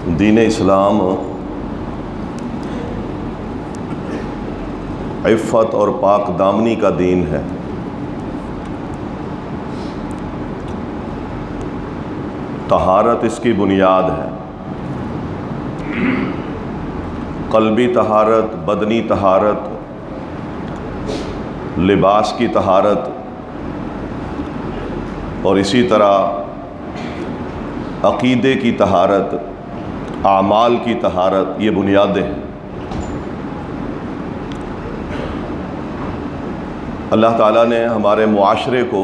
دین اسلام عفت اور پاک دامنی کا دین ہے۔ طہارت اس کی بنیاد ہے، قلبی طہارت، بدنی طہارت، لباس کی طہارت، اور اسی طرح عقیدے کی طہارت، اعمال کی طہارت، یہ بنیادیں ہیں۔ اللہ تعالیٰ نے ہمارے معاشرے کو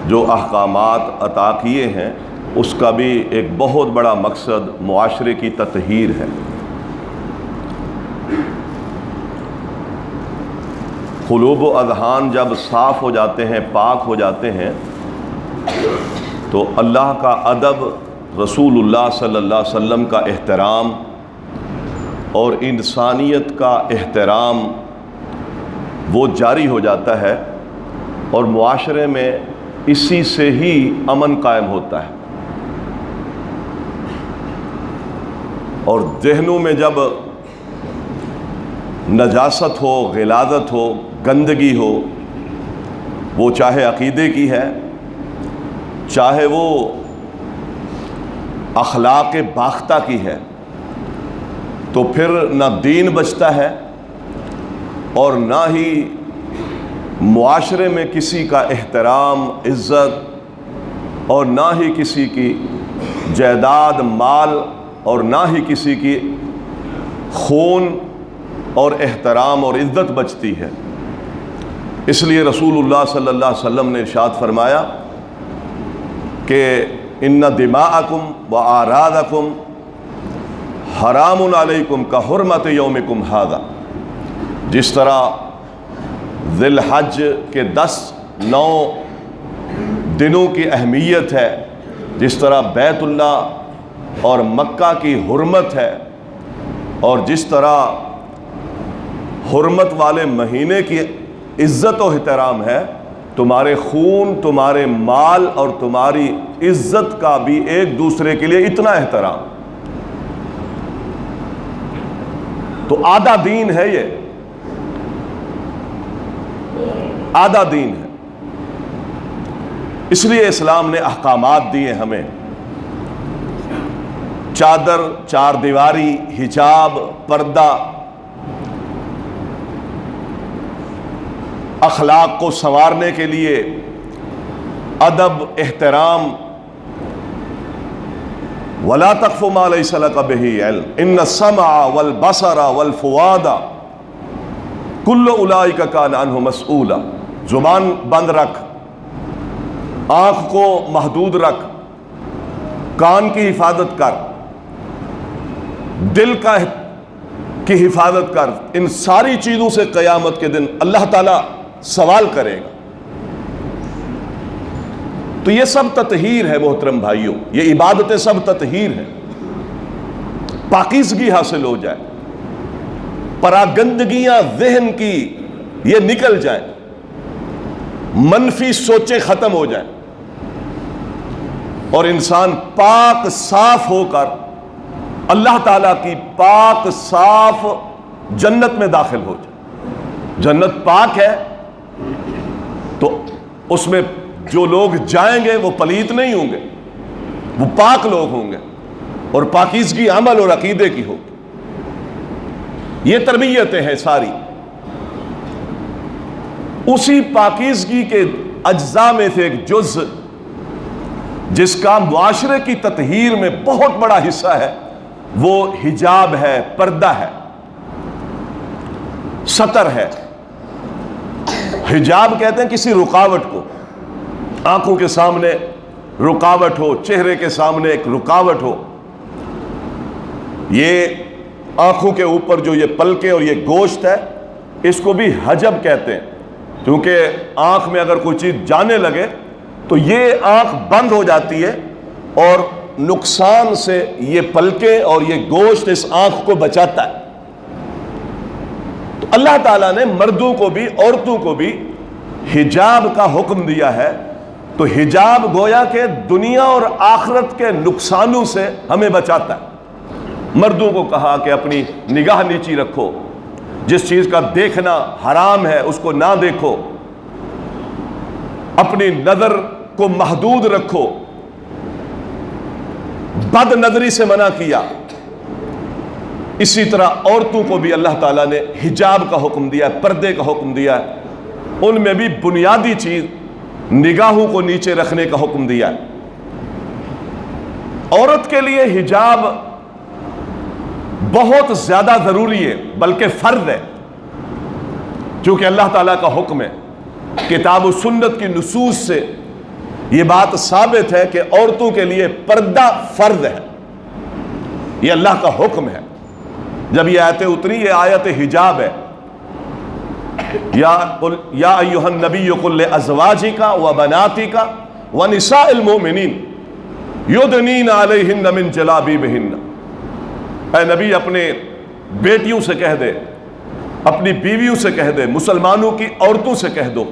جو احکامات عطا کیے ہیں اس کا بھی ایک بہت بڑا مقصد معاشرے کی تطہیر ہے۔ قلوب و اذہان جب صاف ہو جاتے ہیں، پاک ہو جاتے ہیں، تو اللہ کا ادب، رسول اللہ صلی اللہ علیہ وسلم کا احترام اور انسانیت کا احترام وہ جاری ہو جاتا ہے، اور معاشرے میں اسی سے ہی امن قائم ہوتا ہے۔ اور ذہنوں میں جب نجاست ہو، غلاظت ہو، گندگی ہو، وہ چاہے عقیدے کی ہے، چاہے وہ اخلاق باختہ کی ہے، تو پھر نہ دین بچتا ہے اور نہ ہی معاشرے میں کسی کا احترام، عزت، اور نہ ہی کسی کی جائیداد، مال، اور نہ ہی کسی کی خون اور احترام اور عزت بچتی ہے۔ اس لیے رسول اللہ صلی اللہ علیہ وسلم نے ارشاد فرمایا کہ ان دماءکم و اعراضکم حرام علیکم کا حرمت یومکم ھذا۔ جس طرح ذی الحج کے 9 دنوں کی اہمیت ہے، جس طرح بیت اللہ اور مکہ کی حرمت ہے، اور جس طرح حرمت والے مہینے کی عزت و احترام ہے، تمہارے خون، تمہارے مال اور تمہاری عزت کا بھی ایک دوسرے کے لیے اتنا احترام۔ تو آدھا دین ہے، یہ آدھا دین ہے۔ اس لیے اسلام نے احکامات دیے ہمیں، چادر، 4 دیواری، حجاب، پردہ، اخلاق کو سنوارنے کے لیے ادب، احترام، وَلَا تَقْفُ مَا لَيْسَ لَكَ بِهِ عِلْمٌ إِنَّ السَّمْعَ وَالْبَصَرَ وَالْفُؤَادَ كُلُّ أُولَٰئِكَ كَانَ عَنْهُ مَسْئُولًا۔ زبان بند رکھ، آنکھ کو محدود رکھ، کان کی حفاظت کر، دل کی حفاظت کر۔ ان ساری چیزوں سے قیامت کے دن اللہ تعالیٰ سوال کرے گا۔ تو یہ سب تطہیر ہے محترم بھائیوں، یہ عبادتیں سب تطہیر ہیں، پاکیزگی حاصل ہو جائے، پراگندگیاں ذہن کی یہ نکل جائیں، منفی سوچیں ختم ہو جائیں، اور انسان پاک صاف ہو کر اللہ تعالیٰ کی پاک صاف جنت میں داخل ہو جائے۔ جنت پاک ہے تو اس میں جو لوگ جائیں گے وہ پلیت نہیں ہوں گے، وہ پاک لوگ ہوں گے، اور پاکیزگی عمل اور عقیدے کی ہوگی۔ یہ تربیتیں ہیں ساری۔ اسی پاکیزگی کے اجزاء میں سے ایک جز جس کا معاشرے کی تطہیر میں بہت بڑا حصہ ہے، وہ حجاب ہے، پردہ ہے، ستر ہے۔ حجاب کہتے ہیں کسی رکاوٹ کو، آنکھوں کے سامنے رکاوٹ ہو، چہرے کے سامنے ایک رکاوٹ ہو۔ یہ آنکھوں کے اوپر جو یہ پلکیں اور یہ گوشت ہے، اس کو بھی حجب کہتے ہیں، کیونکہ آنکھ میں اگر کوئی چیز جانے لگے تو یہ آنکھ بند ہو جاتی ہے، اور نقصان سے یہ پلکیں اور یہ گوشت اس آنکھ کو بچاتا ہے۔ تو اللہ تعالیٰ نے مردوں کو بھی عورتوں کو بھی حجاب کا حکم دیا ہے تو حجاب گویا کہ دنیا اور آخرت کے نقصانوں سے ہمیں بچاتا ہے۔ مردوں کو کہا کہ اپنی نگاہ نیچی رکھو، جس چیز کا دیکھنا حرام ہے اس کو نہ دیکھو، اپنی نظر کو محدود رکھو، بد نظری سے منع کیا۔ اسی طرح عورتوں کو بھی اللہ تعالیٰ نے حجاب کا حکم دیا ہے، پردے کا حکم دیا ہے، ان میں بھی بنیادی چیز نگاہوں کو نیچے رکھنے کا حکم دیا ہے۔ عورت کے لیے حجاب بہت زیادہ ضروری ہے، بلکہ فرض ہے، چونکہ اللہ تعالیٰ کا حکم ہے۔ کتاب و سنت کی نصوص سے یہ بات ثابت ہے کہ عورتوں کے لیے پردہ فرض ہے، یہ اللہ کا حکم ہے۔ جب یہ آیتیں اتری، یہ آیت حجاب ہے۔ یا ایھا النبی قل لازواجک وبناتک ونساء المؤمنین یدنین علیہن من جلابیبہن، اے نبی اپنے بیٹیوں سے کہہ دے، اپنی بیویوں سے کہہ دے، مسلمانوں کی عورتوں سے کہہ دو،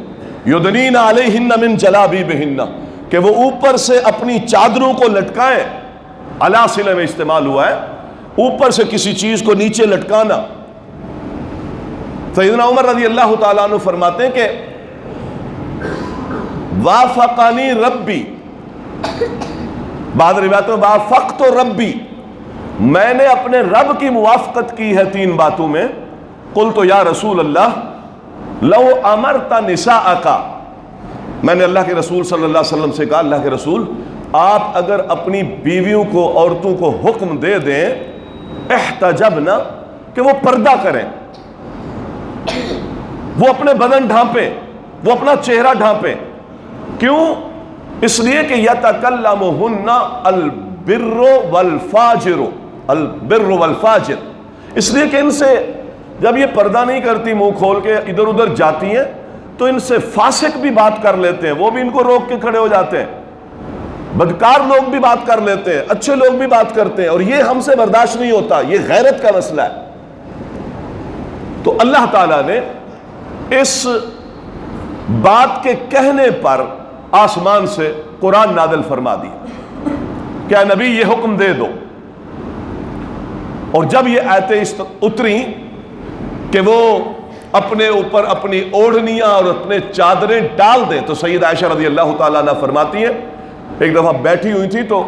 یدنین علیہن من جلابیبہن، کہ وہ اوپر سے اپنی چادروں کو لٹکائیں۔ علی صلہ میں استعمال ہوا ہے، اوپر سے کسی چیز کو نیچے لٹکانا۔ سیدنا عمر رضی اللہ تعالیٰ عنہ فرماتے ہیں کہ وافقانی ربی، بعض روایتوں میں وافقت ربی، میں نے اپنے رب کی موافقت کی ہے 3 باتوں میں۔ قلت یا رسول اللہ لو امرت نساءک، میں نے اللہ کے رسول صلی اللہ علیہ وسلم سے کہا اللہ کے رسول آپ اگر اپنی بیویوں کو، عورتوں کو حکم دے دیں احتجبنا، کہ وہ پردہ کریں، وہ اپنے بدن ڈھانپیں، وہ اپنا چہرہ ڈھانپیں۔ کیوں؟ اس لیے کہ یتکلمہن البر والفاجر، البر والفاجر، اس لیے کہ ان سے جب یہ پردہ نہیں کرتی، منہ کھول کے ادھر ادھر جاتی ہیں، تو ان سے فاسق بھی بات کر لیتے ہیں، وہ بھی ان کو روک کے کھڑے ہو جاتے ہیں، بدکار لوگ بھی بات کر لیتے ہیں، اچھے لوگ بھی بات کرتے ہیں، اور یہ ہم سے برداشت نہیں ہوتا، یہ غیرت کا مسئلہ ہے۔ تو اللہ تعالیٰ نے اس بات کے کہنے پر آسمان سے قرآن نازل فرما دیا کہ اے نبی یہ حکم دے دو۔ اور جب یہ آیتیں اتری کہ وہ اپنے اوپر اپنی اوڑھنیاں اور اپنے چادریں ڈال دیں، تو سید عائشہ رضی اللہ تعالیٰ عنہ فرماتی ہیں ایک دفعہ بیٹھی ہوئی تھی تو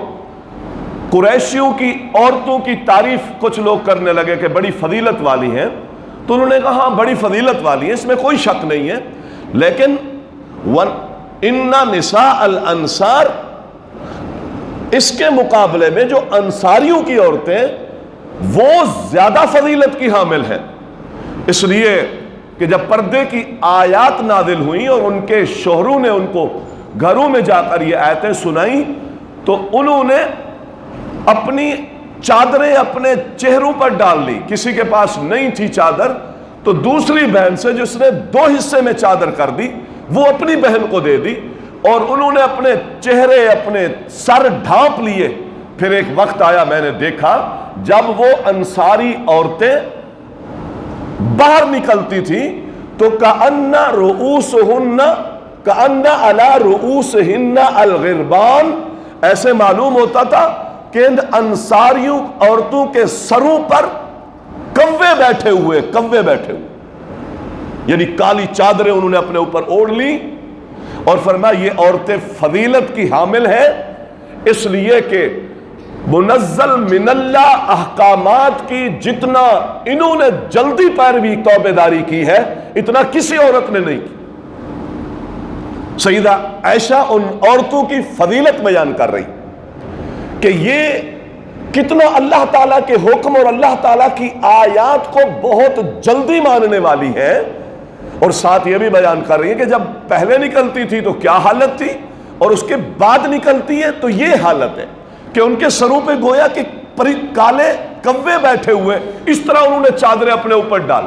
قریشیوں کی عورتوں کی تعریف کچھ لوگ کرنے لگے کہ بڑی فضیلت والی ہیں، تو انہوں نے کہا ہاں بڑی فضیلت والی ہے، اس میں کوئی شک نہیں ہے، لیکن ان نساء الانصار، اس کے مقابلے میں جو انصاریوں کی عورتیں وہ زیادہ فضیلت کی حامل ہیں، اس لیے کہ جب پردے کی آیات نازل ہوئیں اور ان کے شوہروں نے ان کو گھروں میں جا کر یہ آیتیں سنائیں، تو انہوں نے اپنی چادریں اپنے چہروں پر ڈال لی۔ کسی کے پاس نہیں تھی چادر تو دوسری بہن سے جس نے 2 حصے میں چادر کر دی، وہ اپنی بہن کو دے دی، اور انہوں نے اپنے چہرے اپنے سر ڈھانپ لیے۔ پھر ایک وقت آیا میں نے دیکھا جب وہ انصاری عورتیں باہر نکلتی تھی تو کأن رؤوسہن کأن علی رؤوسہن الغربان، ایسے معلوم ہوتا تھا کہ ان انصاریوں عورتوں کے سروں پر کوے بیٹھے ہوئے، یعنی کالی چادریں انہوں نے اپنے اوپر اوڑھ لی، اور فرمایا یہ عورتیں فضیلت کی حامل ہیں، اس لیے کہ منزل من اللہ احکامات کی جتنا انہوں نے جلدی پیروی توبہ داری کی ہے اتنا کسی عورت نے نہیں کی۔ سیدہ عائشہ ان عورتوں کی فضیلت بیان کر رہی کہ یہ کتنا اللہ تعالیٰ کے حکم اور اللہ تعالیٰ کی آیات کو بہت جلدی ماننے والی ہے، اور ساتھ یہ بھی بیان کر رہی ہے کہ جب پہلے نکلتی تھی تو کیا حالت تھی، اور اس کے بعد نکلتی ہے تو یہ حالت ہے کہ ان کے سروں پہ گویا کہ کالے کوے بیٹھے ہوئے، اس طرح انہوں نے چادریں اپنے اوپر ڈال۔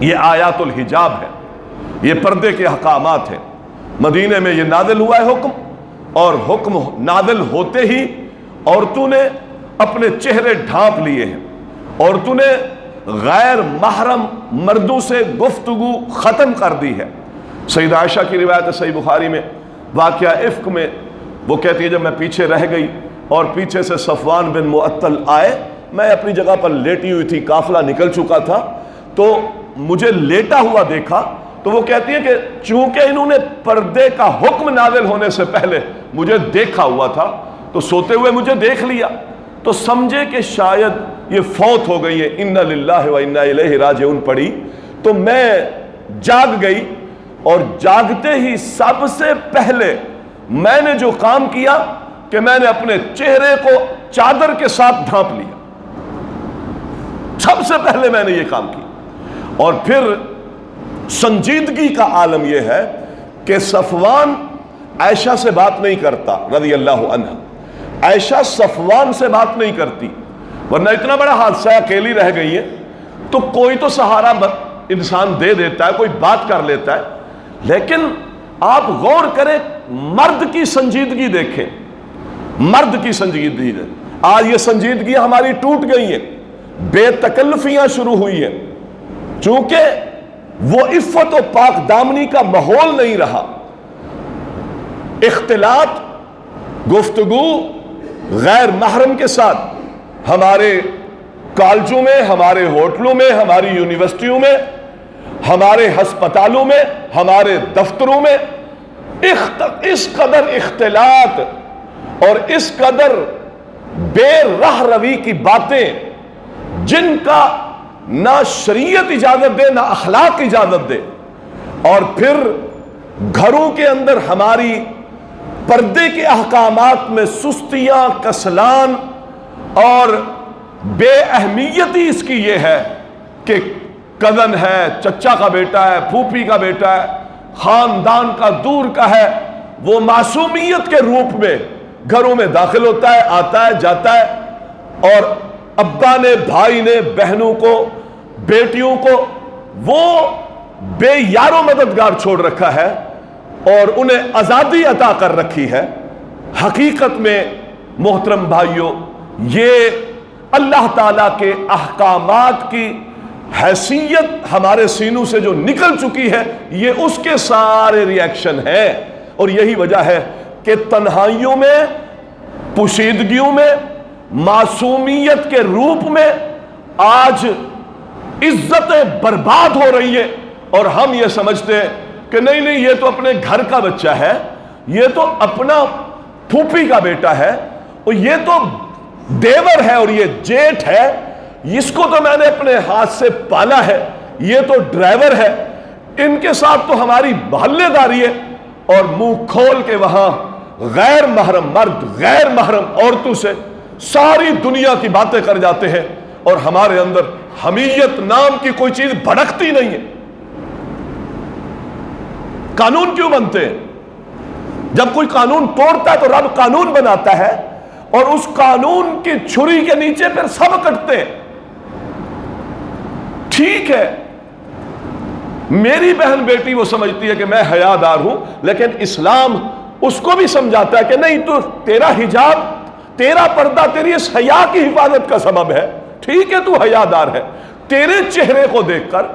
یہ آیات الحجاب ہے، یہ پردے کے احکامات ہیں۔ مدینے میں یہ نازل ہوا ہے حکم، اور حکم نازل ہوتے ہی عورتوں نے اپنے چہرے ڈھانپ لیے ہیں، عورتوں نے غیر محرم مردوں سے گفتگو ختم کر دی ہے۔ سیدہ عائشہ کی روایت ہے صحیح بخاری میں واقعہ افک میں وہ کہتی ہے جب میں پیچھے رہ گئی اور پیچھے سے صفوان بن معطل آئے، میں اپنی جگہ پر لیٹی ہوئی تھی، قافلہ نکل چکا تھا، تو مجھے لیٹا ہوا دیکھا، تو وہ کہتی ہے کہ چونکہ انہوں نے پردے کا حکم نازل ہونے سے پہلے مجھے دیکھا ہوا تھا تو سوتے ہوئے مجھے دیکھ لیا، تو سمجھے کہ شاید یہ فوت ہو گئی ہے، انا للہ و انا الیہ راجعون پڑھی، تو میں جاگ گئی، اور جاگتے ہی سب سے پہلے میں نے جو کام کیا کہ میں نے اپنے چہرے کو چادر کے ساتھ ڈھانپ لیا، سب سے پہلے میں نے یہ کام کیا۔ اور پھر سنجیدگی کا عالم یہ ہے کہ صفوان عائشہ سے بات نہیں کرتا رضی اللہ عنہ، عائشہ صفوان سے بات نہیں کرتی، ورنہ اتنا بڑا حادثہ، اکیلی رہ گئی ہے تو کوئی تو سہارا انسان دے دیتا ہے، کوئی بات کر لیتا ہے، لیکن آپ غور کریں، مرد کی سنجیدگی دیکھیں، مرد کی سنجیدگی دیکھیں۔ آج یہ سنجیدگی ہماری ٹوٹ گئی ہیں، بے تکلفیاں شروع ہوئی ہیں، چونکہ وہ عفت و پاک دامنی کا ماحول نہیں رہا، اختلاط، گفتگو غیر محرم کے ساتھ ہمارے کالجوں میں، ہمارے ہوٹلوں میں، ہماری یونیورسٹیوں میں، ہمارے ہسپتالوں میں، ہمارے دفتروں میں اس قدر اختلاط اور اس قدر بے رہ روی کی باتیں جن کا نہ شریعت اجازت دے نہ اخلاق اجازت دے، اور پھر گھروں کے اندر ہماری پردے کے احکامات میں سستیاں، کسلان اور بے اہمیتی اس کی یہ ہے کہ کزن ہے، چچا کا بیٹا ہے، پھوپھی کا بیٹا ہے، خاندان کا دور کا ہے، وہ معصومیت کے روپ میں گھروں میں داخل ہوتا ہے، آتا ہے، جاتا ہے، اور ابا نے، بھائی نے، بہنوں کو، بیٹیوں کو وہ بے یار و مددگار چھوڑ رکھا ہے اور انہیں آزادی عطا کر رکھی ہے۔ حقیقت میں محترم بھائیوں، یہ اللہ تعالیٰ کے احکامات کی حیثیت ہمارے سینوں سے جو نکل چکی ہے، یہ اس کے سارے ری ایکشن ہیں، اور یہی وجہ ہے کہ تنہائیوں میں، پوشیدگیوں میں، معصومیت کے روپ میں آج عزتیں برباد ہو رہی ہیں، اور ہم یہ سمجھتے ہیں کہ نہیں نہیں یہ تو اپنے گھر کا بچہ ہے، یہ تو اپنا پھوپھی کا بیٹا ہے، اور یہ تو دیور ہے، اور یہ جیٹھ ہے، اس کو تو میں نے اپنے ہاتھ سے پالا ہے، یہ تو ڈرائیور ہے، ان کے ساتھ تو ہماری محلے داری ہے، اور منہ کھول کے وہاں غیر محرم مرد، غیر محرم عورتوں سے ساری دنیا کی باتیں کر جاتے ہیں، اور ہمارے اندر حمیت نام کی کوئی چیز بھڑکتی نہیں ہے۔ قانون کیوں بنتے ہیں؟ جب کوئی قانون توڑتا ہے تو رب قانون بناتا ہے، اور اس قانون کی چھری کے نیچے پھر سب کٹتے ہیں۔ ٹھیک ہے، میری بہن بیٹی وہ سمجھتی ہے کہ میں حیادار ہوں، لیکن اسلام اس کو بھی سمجھاتا ہے کہ نہیں، تو تیرا حجاب، تیرا پردہ تیری اس حیا کی حفاظت کا سبب ہے، ٹھیک ہے تو حیادار ہے، تیرے چہرے کو دیکھ کر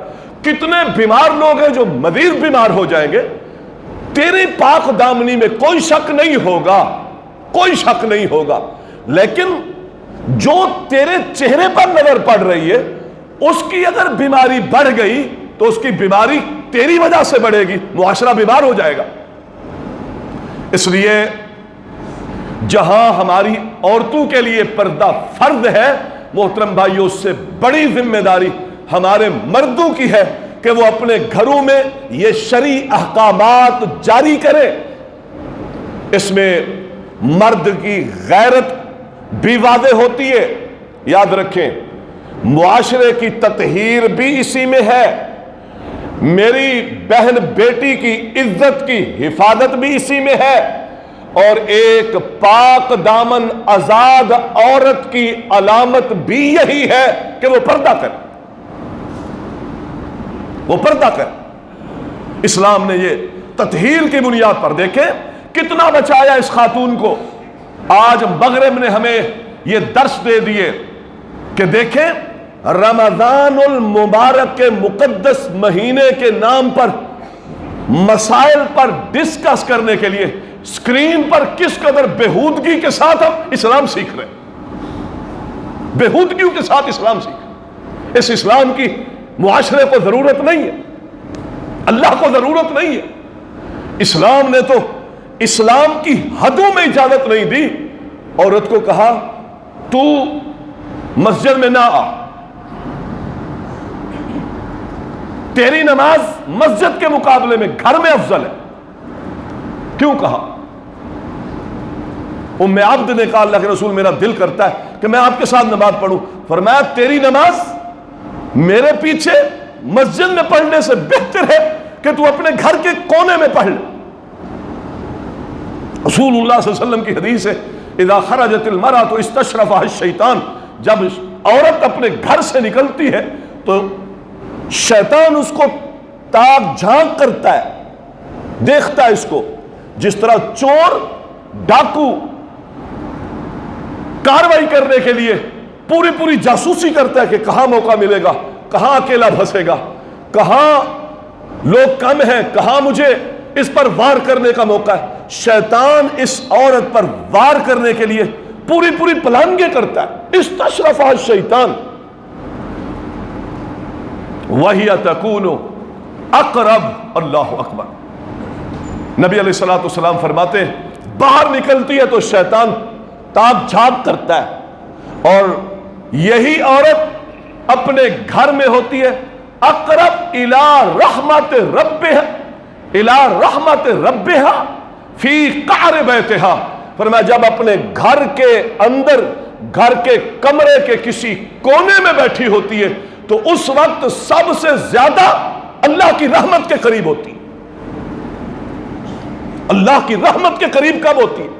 کتنے بیمار لوگ ہیں جو مزید بیمار ہو جائیں گے، تیری پاک دامنی میں کوئی شک نہیں ہوگا، کوئی شک نہیں ہوگا، لیکن جو تیرے چہرے پر نظر پڑ رہی ہے اس کی اگر بیماری بڑھ گئی تو اس کی بیماری تیری وجہ سے بڑھے گی، معاشرہ بیمار ہو جائے گا۔ اس لیے جہاں ہماری عورتوں کے لیے پردہ فرض ہے، محترم بھائیوں، اس سے بڑی ذمہ داری ہمارے مردوں کی ہے کہ وہ اپنے گھروں میں یہ شرعی احکامات جاری کرے۔ اس میں مرد کی غیرت بھی واضح ہوتی ہے، یاد رکھیں، معاشرے کی تطہیر بھی اسی میں ہے، میری بہن بیٹی کی عزت کی حفاظت بھی اسی میں ہے، اور ایک پاک دامن آزاد عورت کی علامت بھی یہی ہے کہ وہ پردہ کرے، وہ پردہ کرے۔ اسلام نے یہ تطہیر کی بنیاد پر دیکھیں کتنا بچایا اس خاتون کو۔ آج مغرب نے ہمیں یہ درس دے دیے کہ دیکھیں، رمضان المبارک کے مقدس مہینے کے نام پر مسائل پر ڈسکس کرنے کے لیے اسکرین پر کس قدر بےہودگی کے ساتھ ہم اسلام سیکھ رہے ہیں، بےہودگیوں کے ساتھ اسلام سیکھ رہے ہیں۔ اس اسلام کی معاشرے کو ضرورت نہیں ہے، اللہ کو ضرورت نہیں ہے۔ اسلام نے تو اسلام کی حدوں میں اجازت نہیں دی، عورت کو کہا تو مسجد میں نہ آ، تیری نماز مسجد کے مقابلے میں گھر میں افضل ہے۔ کیوں کہا؟ ام عبد نے کہا اللہ کے رسول میرا دل کرتا ہے کہ میں آپ کے ساتھ نماز پڑھوں۔ فرمایا تیری نماز میرے پیچھے مسجد میں پڑھنے سے بہتر ہے کہ تو اپنے گھر کے کونے میں پڑھ لے۔ رسول اللہ صلی اللہ علیہ وسلم کی حدیث ہے اذا خرجت المرأة استشرفها الشیطان، جب عورت اپنے گھر سے نکلتی ہے تو شیطان اس کو تاک جھانک کرتا ہے، دیکھتا ہے اس کو، جس طرح چور ڈاکو کاروائی کرنے کے لیے پوری جاسوسی کرتا ہے کہ کہاں موقع ملے گا، کہاں اکیلا پھنسے گا، کہاں لوگ کم ہیں، کہاں مجھے اس پر وار کرنے کا موقع ہے۔ شیطان اس عورت پر وار کرنے کے لیے پوری پلاننگیں کرتا ہے۔ استشرفها الشیطان وَهِيَ تَكُونُ اقرب، اللہ اکبر۔ نبی علیہ الصلوۃ والسلام فرماتے ہیں باہر نکلتی ہے تو شیطان تاک جھانک کرتا ہے، اور یہی عورت اپنے گھر میں ہوتی ہے اقرب الی رحمت ربها، الی رحمت ربها فی قعر بیتہا۔ فرمایا جب اپنے گھر کے اندر، گھر کے کمرے کے کسی کونے میں بیٹھی ہوتی ہے تو اس وقت سب سے زیادہ اللہ کی رحمت کے قریب ہوتی ہے۔ اللہ کی رحمت کے قریب کب ہوتی ہے؟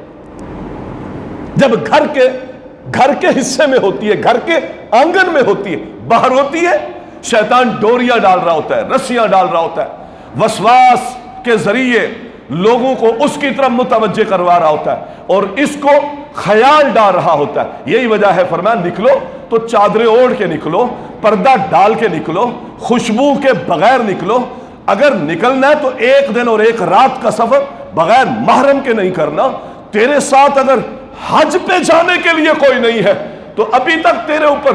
جب گھر کے حصے میں ہوتی ہے، گھر کے آنگن میں ہوتی ہے۔ باہر ہوتی ہے شیطان ڈوریاں ڈال رہا ہوتا ہے، رسیاں ڈال رہا ہوتا ہے، وسواس کے ذریعے لوگوں کو اس کی طرف متوجہ کروا رہا ہوتا ہے اور اس کو خیال ڈال رہا ہوتا ہے۔ یہی وجہ ہے فرمایا نکلو تو چادریں اوڑھ کے نکلو، پردہ ڈال کے نکلو، خوشبو کے بغیر نکلو۔ اگر نکلنا ہے تو ایک دن اور ایک رات کا سفر بغیر محرم کے نہیں کرنا۔ تیرے ساتھ اگر حج پہ جانے کے لیے کوئی نہیں ہے تو ابھی تک تیرے اوپر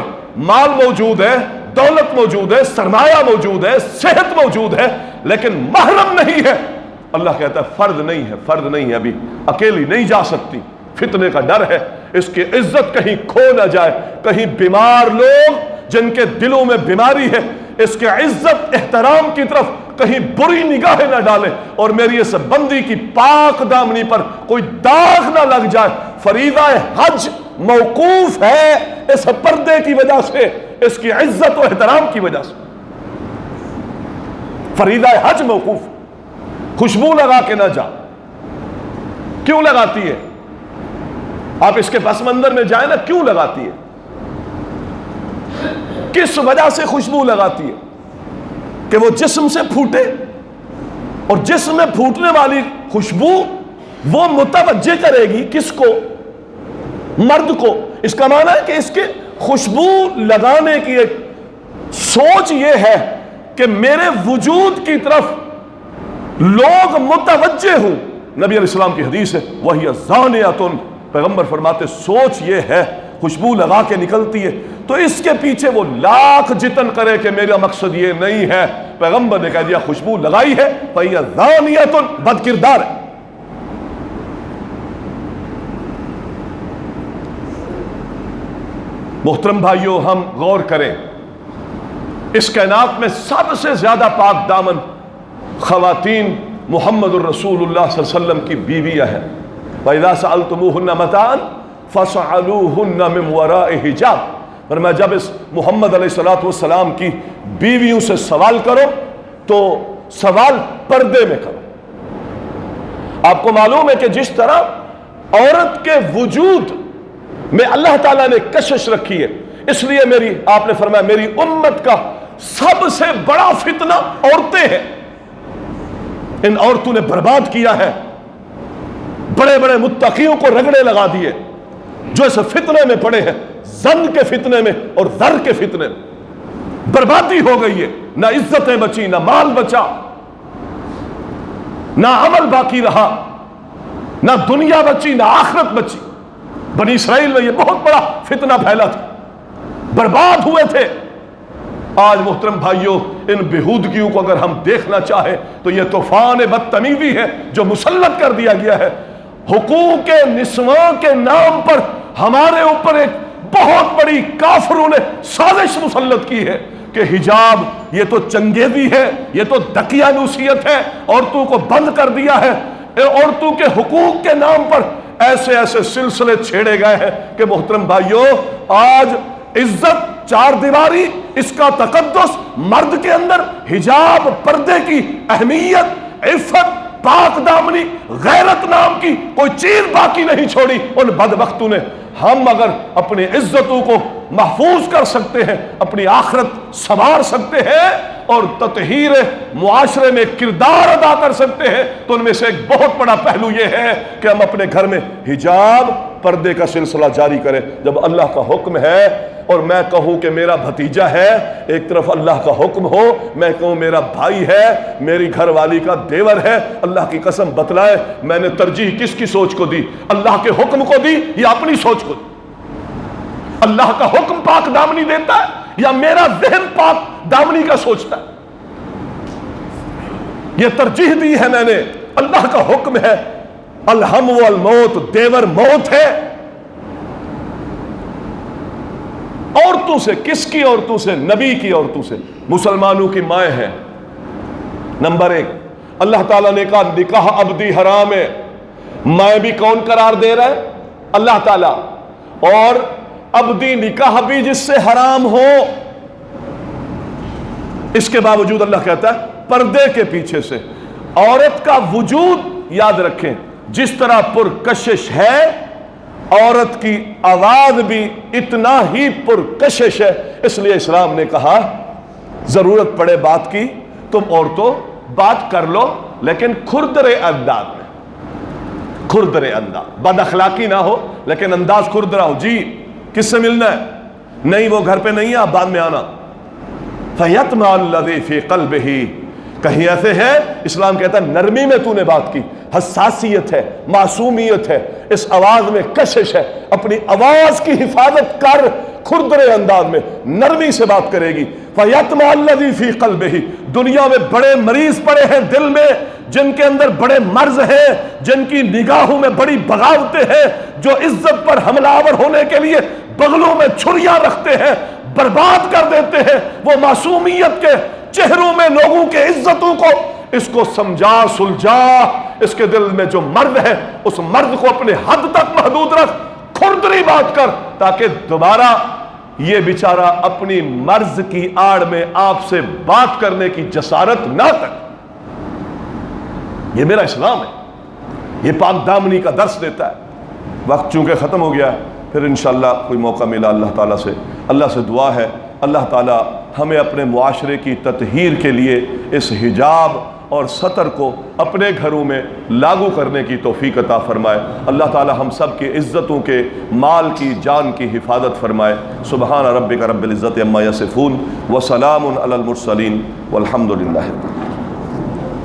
مال موجود ہے، دولت موجود ہے، سرمایہ موجود ہے، صحت موجود ہے، لیکن محرم نہیں ہے۔ اللہ کہتا ہے فرض نہیں ہے، فرض نہیں ہے، ابھی اکیلی نہیں جا سکتی، فتنے کا ڈر ہے، اس کی عزت کہیں کھو نہ جائے، کہیں بیمار لوگ جن کے دلوں میں بیماری ہے اس کے عزت احترام کی طرف کہیں بری نگاہیں نہ ڈالیں اور میری اس بندی کی پاک دامنی پر کوئی داغ نہ لگ جائے۔ فریضہ حج موقوف ہے اس پردے کی وجہ سے، اس کی عزت و احترام کی وجہ سے فریضہ حج موقوف۔ خوشبو لگا کے نہ جا۔ کیوں لگاتی ہے؟ آپ اس کے پس منظر میں جائیں نا، کیوں لگاتی ہے؟ کس وجہ سے خوشبو لگاتی ہے؟ کہ وہ جسم سے پھوٹے، اور جسم میں پھوٹنے والی خوشبو وہ متوجہ کرے گی کس کو؟ مرد کو۔ اس کا معنی ہے کہ اس کے خوشبو لگانے کی ایک سوچ یہ ہے کہ میرے وجود کی طرف لوگ متوجہ ہوں۔ نبی علیہ السلام کی حدیث ہے وَهِيَ زَانِيَةٌ، پیغمبر فرماتے سوچ یہ ہے، خوشبو لگا کے نکلتی ہے تو اس کے پیچھے وہ لاکھ جتن کرے کہ میرا مقصد یہ نہیں ہے، پیغمبر نے کہہ دیا خوشبو لگائی ہے فَهِيَ زَانِيَةٌ، بد کردار ہے۔ محترم بھائیو، ہم غور کریں، اس کائنات میں سب سے زیادہ پاک دامن خواتین محمد الرسول اللہ صلی اللہ علیہ وسلم کی بیویاں ہیں۔ وَإِذَا سَأَلْتُمُوهُنَّ مَتَاعًا فَاسْأَلُوهُنَّ مِنْ وَرَاءِ حِجَابٍ، فرمایا جب اس محمد علیہ السلام کی بیویوں سے سوال کرو تو سوال پردے میں کرو۔ آپ کو معلوم ہے کہ جس طرح عورت کے وجود میں اللہ تعالیٰ نے کشش رکھی ہے، اس لیے آپ نے فرمایا میری امت کا سب سے بڑا فتنہ عورتیں ہیں۔ ان عورتوں نے برباد کیا ہے، بڑے بڑے متقیوں کو رگڑے لگا دیے جو اس فتنے میں پڑے ہیں، زن کے فتنے میں اور ذر کے فتنے میں بربادی ہو گئی ہے، نہ عزتیں بچی نہ مال بچا۔ نہ عمل باقی رہا، نہ دنیا بچی نہ آخرت بچی۔ بنی اسرائیل میں یہ بہت بڑا فتنہ پھیلا تھا، برباد ہوئے تھے۔ آج محترم بھائیوں، ان بےہودگیوں کو اگر ہم دیکھنا چاہیں تو یہ طوفان بدتمیزی ہے جو مسلط کر دیا گیا ہے۔ حقوق نسواں کے نام پر ہمارے اوپر ایک بہت بڑی کافروں نے سازش مسلط کی ہے کہ حجاب یہ تو چنگیزی ہے، یہ تو دقیانوسیت ہے، عورتوں کو بند کر دیا ہے۔ عورتوں کے حقوق کے نام پر ایسے ایسے سلسلے چھیڑے گئے ہیں کہ محترم بھائیوں، آج عزت، چار دیواری، اس کا تقدس، مرد کے اندر حجاب، پردے کی اہمیت، عفت، پاک دامنی، غیرت نام کی کوئی چیز باقی نہیں چھوڑی ان بدبختوں نے۔ ہم اگر اپنی عزتوں کو محفوظ کر سکتے ہیں، اپنی آخرت سنوار سکتے ہیں اور تطہیر معاشرے میں کردار ادا کر سکتے ہیں، تو ان میں سے ایک بہت بڑا پہلو یہ ہے کہ ہم اپنے گھر میں حجاب، پردے کا سلسلہ جاری کریں۔ جب اللہ کا حکم ہے اور میں کہوں کہ میرا بھتیجا ہے، ایک طرف اللہ کا حکم ہو، میں کہوں میرا بھائی ہے، میری گھر والی کا دیور ہے، اللہ کی قسم بتلائے میں نے ترجیح کس کی سوچ کو دی؟ اللہ کے حکم کو دی یا اپنی سوچ کو دی؟ اللہ کا حکم پاک دامنی دیتا ہے یا میرا ذہن پاک دامنی کا سوچتا ہے؟ یہ ترجیح دی ہے میں نے۔ اللہ کا حکم ہے الہم والموت، دیور موت ہے۔ عورتوں سے، کس کی عورتوں سے؟ نبی کی عورتوں سے، مسلمانوں کی مائیں ہیں۔ نمبر ایک، اللہ تعالیٰ نے کہا نکاح عبدی حرام ہے۔ مائیں بھی کون قرار دے رہا ہے؟ اللہ تعالیٰ۔ اور عبدی نکاح بھی جس سے حرام ہو، اس کے باوجود اللہ کہتا ہے پردے کے پیچھے سے عورت کا وجود یاد رکھیں جس طرح پرکشش ہے، عورت کی آواز بھی اتنا ہی پرکشش ہے۔ اس لیے اسلام نے کہا ضرورت پڑے بات کی تم عورتوں بات کر لو، لیکن کھردرے انداز میں، کھردرے انداز، بد اخلاقی نہ ہو لیکن انداز کھردرا ہو۔ جی کس سے ملنا ہے؟ نہیں وہ گھر پہ نہیں ہے، آپ بعد میں آنا۔ فَيَطْمَعَ الَّذِي فِي قَلْبِهِ، کہیں ایسے ہے اسلام کہتا ہے نرمی میں تو نے بات کی، حساسیت ہے، معصومیت ہے، اس آواز میں کشش ہے، اپنی آواز کی حفاظت کر، کھردرے انداز میں نرمی سے بات کرے گی۔ فَيَطْمَعَ الَّذِي فِي قَلْبِهِ، دنیا میں بڑے مریض پڑے ہیں دل میں، جن کے اندر بڑے مرض ہیں، جن کی نگاہوں میں بڑی بغاوتیں ہیں، جو عزت پر حملہ آور ہونے کے لیے بغلوں میں چھریاں رکھتے ہیں، برباد کر دیتے ہیں وہ معصومیت کے چہروں میں لوگوں کے عزتوں کو۔ اس کو سمجھا سلجھا، اس کے دل میں جو مرد ہے اس مرد کو اپنے حد تک محدود رکھ، کھردری بات کر، تاکہ دوبارہ یہ بیچارہ اپنی مرض کی آڑ میں آپ سے بات کرنے کی جسارت نہ کرے۔ یہ میرا اسلام ہے، یہ پاک دامنی کا درس دیتا ہے۔ وقت چونکہ ختم ہو گیا، پھر انشاءاللہ کوئی موقع ملا اللہ تعالیٰ سے، اللہ سے دعا ہے اللہ تعالیٰ ہمیں اپنے معاشرے کی تطہیر کے لیے اس حجاب اور ستر کو اپنے گھروں میں لاگو کرنے کی توفیق عطا فرمائے۔ اللہ تعالیٰ ہم سب کی عزتوں کے، مال کی، جان کی حفاظت فرمائے۔ سبحان ربک رب العزت عما یصفون وسلام علی المرسلین والحمد للہ۔